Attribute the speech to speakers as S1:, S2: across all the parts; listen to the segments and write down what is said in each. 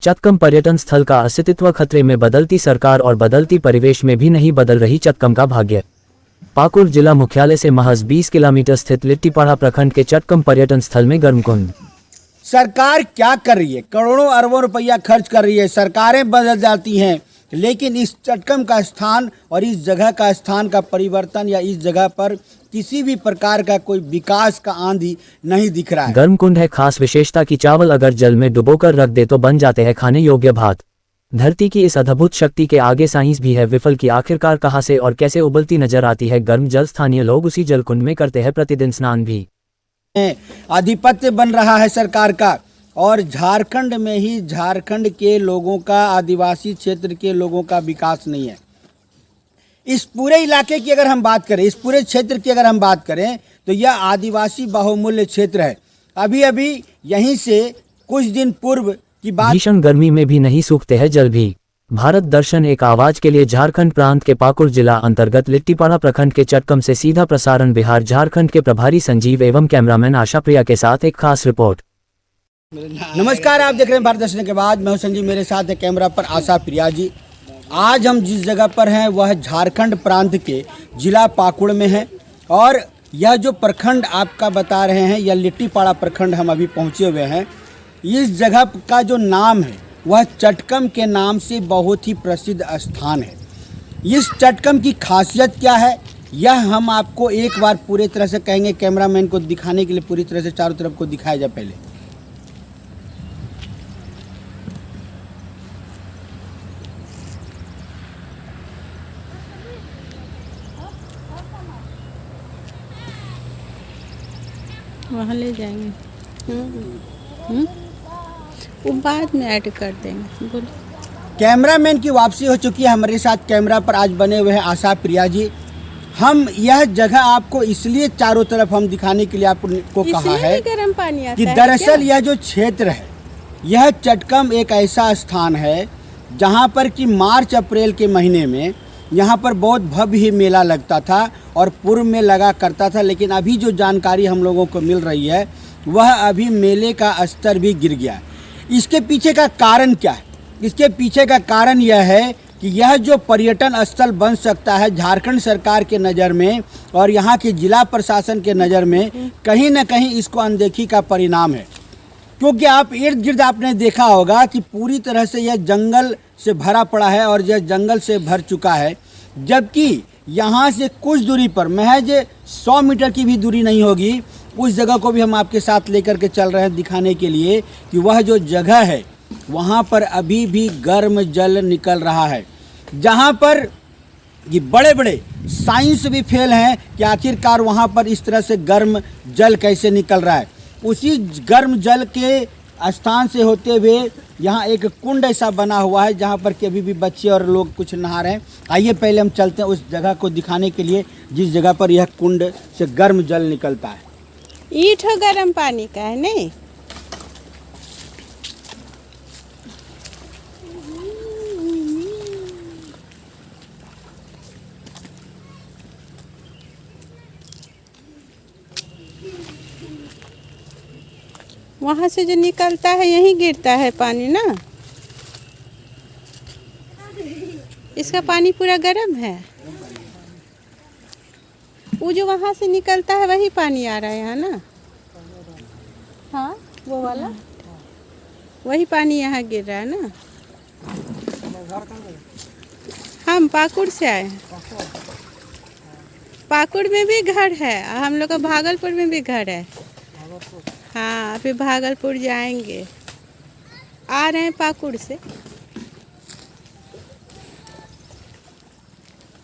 S1: चटकम पर्यटन स्थल का अस्तित्व खतरे में। बदलती सरकार और बदलती परिवेश में भी नहीं बदल रही चटकम का भाग्य। पाकुड़ जिला मुख्यालय से महज 20 किलोमीटर स्थित लिट्टीपाड़ा प्रखंड के चटकम पर्यटन स्थल में गर्मकुंड।
S2: सरकार क्या कर रही है? करोड़ों अरबों रुपया खर्च कर रही है, सरकारें बदल जाती हैं, लेकिन इस चटकम का स्थान और इस जगह का स्थान का परिवर्तन या इस जगह पर किसी भी प्रकार का कोई विकास का आंधी नहीं दिख रहा है।
S1: गर्मकुंड है खास विशेषता कि चावल अगर जल में डुबोकर रख दे तो बन जाते हैं खाने योग्य भात। धरती की इस अद्भुत शक्ति के आगे साइंस भी है विफल कि आखिरकार कहां से और कैसे उबलती नजर आती है गर्म जल। स्थानीय लोग उसी जलकुंड में करते हैं प्रतिदिन स्नान भी।
S2: आधिपत्य बन रहा है सरकार का, और झारखंड में ही झारखंड के लोगों का, आदिवासी क्षेत्र के लोगों का विकास नहीं है। इस पूरे इलाके की अगर हम बात करें, इस पूरे क्षेत्र की अगर हम बात करें तो यह आदिवासी बहुमूल्य क्षेत्र है। अभी अभी यहीं से कुछ दिन पूर्व की बात।
S1: भीषण गर्मी में भी नहीं सूखते हैं जल भी। भारत दर्शन एक आवाज के लिए झारखंड प्रांत के पाकुड़ जिला अंतर्गत लिट्टीपाड़ा प्रखंड के चटकम से सीधा प्रसारण बिहार झारखंड के प्रभारी संजीव एवं कैमरामैन आशा प्रिया के साथ एक खास रिपोर्ट।
S2: नमस्कार, आप देख रहे हैं भारत दर्शन के बाद। मैं हूं संजीव, मेरे साथ है कैमरा पर आशा प्रिया जी। आज हम जिस जगह पर हैं वह झारखंड प्रांत के जिला पाकुड़ में है, और यह जो प्रखंड आपका बता रहे हैं यह लिट्टीपाड़ा प्रखंड हम अभी पहुंचे हुए हैं। इस जगह का जो नाम है वह चटकम के नाम से बहुत ही प्रसिद्ध स्थान है। इस चटकम की खासियत क्या है यह हम आपको एक बार पूरी तरह से कहेंगे, कैमरामैन को दिखाने के लिए पूरी तरह से चारों तरफ को दिखाया जाए। पहले
S3: वहाँ ले जाएंगे, वो बाद में ऐड कर देंगे। बोलो।
S2: कैमरामैन की वापसी हो चुकी है। हमारे साथ कैमरा पर आज बने हुए हैं आशा प्रिया जी। हम यह जगह आपको इसलिए चारों तरफ हम दिखाने के लिए आपको कहा है
S3: गर्म पानी आता
S2: कि
S3: है
S2: दरअसल यह जो क्षेत्र है यह चटकम एक ऐसा स्थान है जहां पर कि मार्च अप्रैल के महीने में यहाँ पर बहुत भव्य ही मेला लगता था और पूर्व में लगा करता था, लेकिन अभी जो जानकारी हम लोगों को मिल रही है वह अभी मेले का स्तर भी गिर गया है। इसके पीछे का कारण क्या है? इसके पीछे का कारण यह है कि यह जो पर्यटन स्थल बन सकता है झारखंड सरकार के नज़र में और यहाँ के जिला प्रशासन के नज़र में कहीं ना कहीं इसको अनदेखी का परिणाम है। क्योंकि आप इर्द गिर्द आपने देखा होगा कि पूरी तरह से यह जंगल से भरा पड़ा है और यह जंगल से भर चुका है, जबकि यहाँ से कुछ दूरी पर, महज 100 मीटर की भी दूरी नहीं होगी, उस जगह को भी हम आपके साथ लेकर के चल रहे हैं दिखाने के लिए कि वह जो जगह है वहाँ पर अभी भी गर्म जल निकल रहा है। जहाँ पर ये बड़े बड़े साइंस भी फेल हैं कि आखिरकार वहाँ पर इस तरह से गर्म जल कैसे निकल रहा है। उसी गर्म जल के स्थान से होते हुए यहाँ एक कुंड ऐसा बना हुआ है जहाँ पर कि अभी भी बच्चे और लोग कुछ नहा रहे हैं। आइए पहले हम चलते हैं उस जगह को दिखाने के लिए जिस जगह पर यह कुंड से गर्म जल निकलता है।
S3: ईठ गर्म पानी का है नहीं? वहाँ से जो निकलता है यहीं गिरता है पानी ना। इसका पानी पूरा गर्म है। वो जो वहाँ से निकलता है वही पानी आ रहा है यहाँ ना। हाँ, वो वाला वही पानी यहाँ गिर रहा है ना। हम पाकुड़ से आए हैं। पाकुड़ में भी घर है, हम लोग का भागलपुर में भी घर है। हाँ, अभी भागलपुर जाएंगे, आ रहे हैं पाकुड़ से।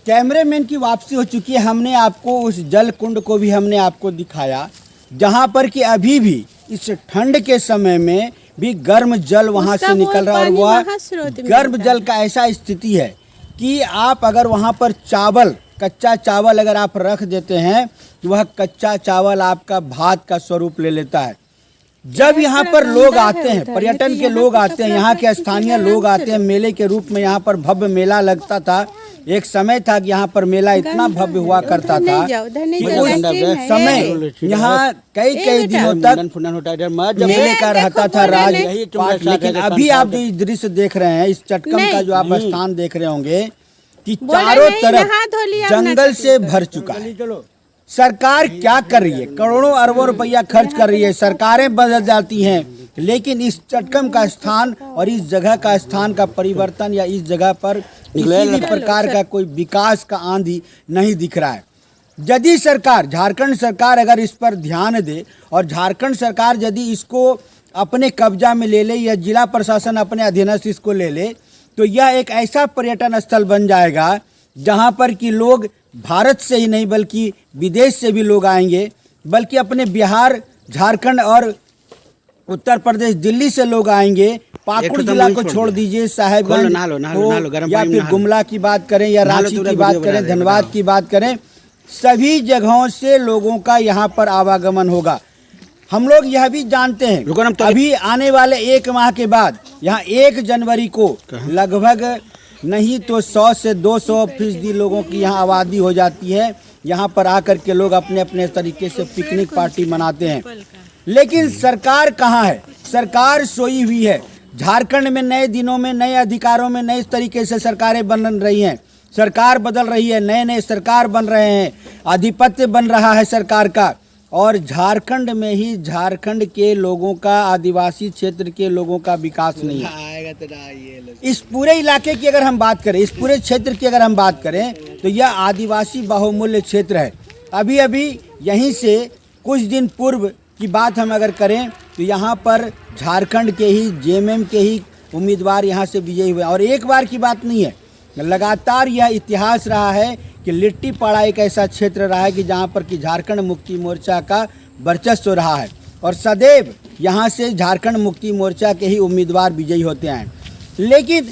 S2: कैमरामैन की वापसी हो चुकी है। हमने आपको उस जल कुंड को भी हमने आपको दिखाया जहाँ पर कि अभी भी इस ठंड के समय में भी गर्म जल वहाँ से निकल रहा है, और वह गर्म जल का ऐसा स्थिति है कि आप अगर वहाँ पर चावल, कच्चा चावल अगर आप रख देते हैं तो वह कच्चा चावल आपका भात का स्वरूप ले लेता है। जब यहाँ पर लोग आते हैं, पर्यटन के लोग आते हैं, यहाँ के स्थानीय लोग आते हैं, मेले के रूप में यहाँ पर भव्य मेला लगता था, एक समय था कि यहाँ पर मेला इतना भव्य हुआ करता
S3: उधर
S2: था
S3: नहीं जाओ, उधर नहीं
S2: कि
S3: जाओ,
S2: उस
S3: लैट्रिन है।
S2: समय यहाँ कई कई दिनों तक मेले का रहता था राज पाट। लेकिन अभी आप जो इस दृश्य देख रहे हैं, इस चटकम का जो आप स्थान देख रहे होंगे कि
S3: बोला
S2: चारों
S3: नहीं,
S2: तरफ
S3: नहा धो लिया,
S2: जंगल से भर चुका है। सरकार क्या कर रही है? करोड़ों अरबों रुपया खर्च कर रही है, सरकारें बदल जाती हैं, लेकिन इस चटकम का स्थान और इस जगह का स्थान का परिवर्तन या इस जगह पर किसी भी प्रकार का कोई विकास का आंधी नहीं दिख रहा है। यदि सरकार, झारखंड सरकार अगर इस पर ध्यान दे और झारखंड सरकार यदि इसको अपने कब्जा में ले ले या जिला प्रशासन अपने अधीनस्थ इसको ले ले, तो यह एक ऐसा पर्यटन स्थल बन जाएगा जहां पर कि लोग भारत से ही नहीं बल्कि विदेश से भी लोग आएंगे, बल्कि अपने बिहार, झारखंड और उत्तर प्रदेश, दिल्ली से लोग आएंगे। पाकुड़ जिला को छोड़ दीजिए, साहेबगंज हो या फिर गुमला की बात करें या रांची की बात करें, धनबाद की बात करें, सभी जगहों से लोगों का यहाँ पर आवागमन होगा। हम लोग यह भी जानते हैं अभी आने वाले एक माह के बाद यहाँ 1 जनवरी को लगभग नहीं तो 100 से 200% लोगों की यहाँ आबादी हो जाती है। यहाँ पर आकर के लोग अपने अपने तरीके से पिकनिक पार्टी मनाते हैं। लेकिन सरकार कहाँ है? सरकार सोई हुई है। झारखंड में नए दिनों में, नए अधिकारों में, नए तरीके से सरकारें बन रही हैं, सरकार बदल रही है, नए नए सरकार बन रहे हैं, आधिपत्य बन रहा है सरकार का। और झारखंड में ही झारखंड के लोगों का, आदिवासी क्षेत्र के लोगों का विकास नहीं है। इस पूरे इलाके की अगर हम बात करें, इस पूरे क्षेत्र की अगर हम बात करें, तो यह आदिवासी बहुमूल्य क्षेत्र है। अभी अभी यहीं से कुछ दिन पूर्व की बात हम अगर करें तो यहाँ पर झारखंड के ही जेएमएम के ही उम्मीदवार यहाँ से विजयी हुए। और एक बार की बात नहीं है, लगातार यह इतिहास रहा है कि लिट्टीपाड़ा एक ऐसा क्षेत्र रहा है कि जहाँ पर कि झारखंड मुक्ति मोर्चा का वर्चस्व रहा है और सदैव यहाँ से झारखंड मुक्ति मोर्चा के ही उम्मीदवार विजयी होते हैं। लेकिन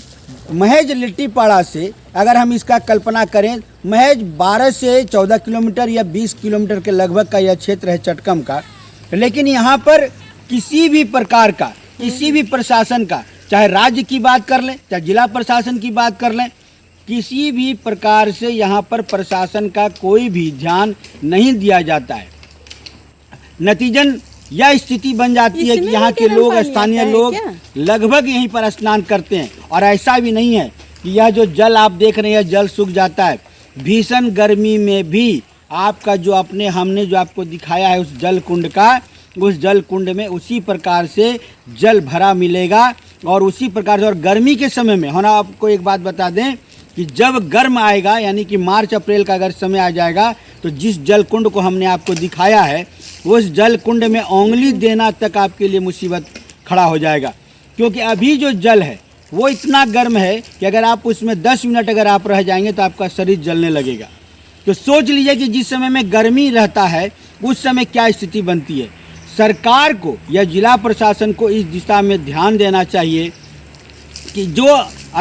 S2: महज लिट्टीपाड़ा से अगर हम इसका कल्पना करें, महज 12 से 14 किलोमीटर या 20 किलोमीटर के लगभग का यह क्षेत्र है चटकम का। लेकिन यहाँ पर किसी भी प्रकार का, किसी भी प्रशासन का, चाहे राज्य की बात कर लें, चाहे जिला प्रशासन की बात कर लें, किसी भी प्रकार से यहाँ पर प्रशासन का कोई भी ध्यान नहीं दिया जाता है। नतीजन यह स्थिति बन जाती है कि यहाँ के लोग, स्थानीय लोग लगभग यहीं पर स्नान करते हैं। और ऐसा भी नहीं है कि यह जो जल आप देख रहे हैं, जल सूख जाता है। भीषण गर्मी में भी आपका जो हमने जो आपको दिखाया है उस जल कुंड का, उस जल कुंड में उसी प्रकार से जल भरा मिलेगा। और उसी प्रकार से, और गर्मी के समय में होना, आपको एक बात बता दें कि जब गर्म आएगा, यानी कि मार्च अप्रैल का अगर समय आ जाएगा, तो जिस जल कुंड को हमने आपको दिखाया है उस जल कुंड में उंगली देना तक आपके लिए मुसीबत खड़ा हो जाएगा। क्योंकि अभी जो जल है वो इतना गर्म है कि अगर आप उसमें 10 मिनट अगर आप रह जाएंगे तो आपका शरीर जलने लगेगा। तो सोच लीजिए कि जिस समय में गर्मी रहता है उस समय क्या स्थिति बनती है। सरकार को या जिला प्रशासन को इस दिशा में ध्यान देना चाहिए कि जो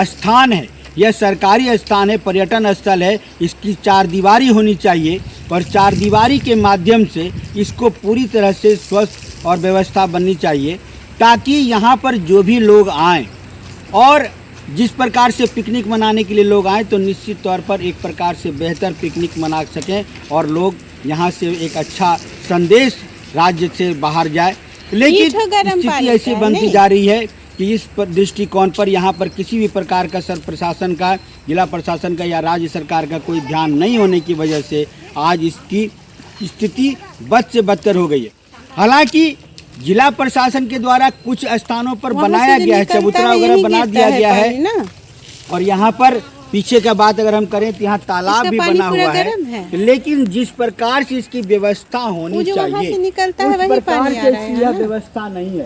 S2: स्थान है यह सरकारी स्थान है, पर्यटन स्थल है, इसकी 4 दीवारी होनी चाहिए और 4 दीवारी के माध्यम से इसको पूरी तरह से स्वस्थ और व्यवस्था बननी चाहिए, ताकि यहाँ पर जो भी लोग आएँ और जिस प्रकार से पिकनिक मनाने के लिए लोग आएँ तो निश्चित तौर पर एक प्रकार से बेहतर पिकनिक मना सकें और लोग यहाँ से एक अच्छा संदेश राज्य से बाहर जाए। लेकिन स्थिति ऐसी बनती जा रही है कि इस दृष्टिकोण पर यहाँ पर किसी भी प्रकार का प्रशासन का, जिला प्रशासन का या राज्य सरकार का कोई ध्यान नहीं होने की वजह से आज इसकी स्थिति बद से बदतर हो गई है। हालांकि जिला प्रशासन के द्वारा कुछ स्थानों पर बनाया गया है, चबूतरा वगैरह बना दिया गया है। और यहाँ पर पीछे का बात अगर हम करें तो यहाँ तालाब भी बना हुआ है। लेकिन जिस प्रकार से इसकी व्यवस्था होनी चाहिए उस प्रकार से इसकी यह व्यवस्था नहीं है।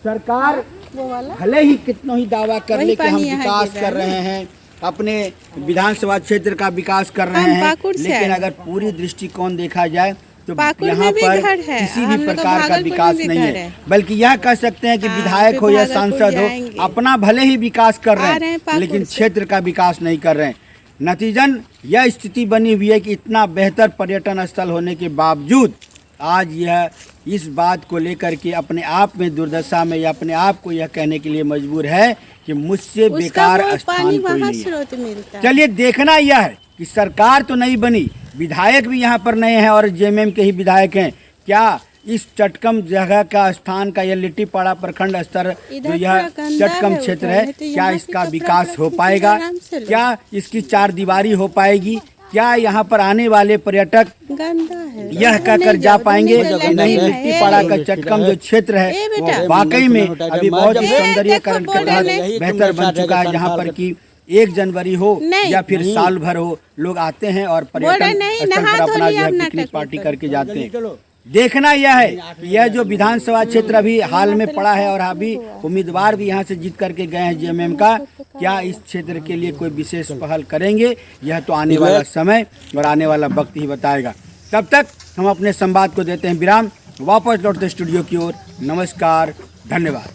S2: सरकार भले ही कितनों ही दावा कर ले कि हम विकास कर रहे हैं, अपने विधानसभा क्षेत्र का विकास कर रहे हैं, लेकिन अगर पूरी दृष्टिकोण देखा जाए तो यहाँ पर किसी भी प्रकार का विकास नहीं है। बल्कि यह कह सकते हैं कि विधायक हो या सांसद हो, अपना भले ही विकास कर रहे हैं लेकिन क्षेत्र का विकास नहीं कर रहे हैं। नतीजन यह स्थिति बनी हुई है कि इतना बेहतर पर्यटन स्थल होने के बावजूद आज यह इस बात को लेकर के अपने आप में दुर्दशा में या अपने आप को यह कहने के लिए मजबूर है कि मुझसे
S3: उसका
S2: बेकार
S3: वो
S2: स्थान
S3: पानी
S2: कोई
S3: वहाँ
S2: नहीं है।
S3: स्रोत मिलता है।
S2: चलिए, देखना यह है कि सरकार तो नहीं बनी, विधायक भी यहाँ पर नए हैं और जेएमएम के ही विधायक हैं। क्या इस चटकम जगह का स्थान का, यह लिट्टीपाड़ा प्रखंड स्तर जो यह चटकम क्षेत्र है, क्या इसका विकास हो पाएगा? क्या इसकी चार दीवारी हो पाएगी? क्या यहाँ पर आने वाले पर्यटक
S3: गंदा है,
S2: यह कहकर जा पाएंगे कि नहीं, लिट्टीपाड़ा का चटकम जो क्षेत्र है वो वाकई में अभी बहुत ही सौंदर्यीकरण के तहत बेहतर बन चुका है, जहाँ पर कि 1 जनवरी हो या फिर साल भर हो, लोग आते हैं और पर्यटन स्थल पर अपना जो है पिकनिक पार्टी करके जाते हैं। देखना यह है कि यह जो विधानसभा क्षेत्र अभी हाल में पड़ा है और अभी उम्मीदवार भी यहाँ से जीत करके गए हैं जेएमएम का, क्या इस क्षेत्र के लिए कोई विशेष पहल करेंगे? यह तो आने वाला समय और आने वाला वक्त ही बताएगा। तब तक हम अपने संवाद को देते हैं विराम, वापस लौटते स्टूडियो की ओर। नमस्कार, धन्यवाद।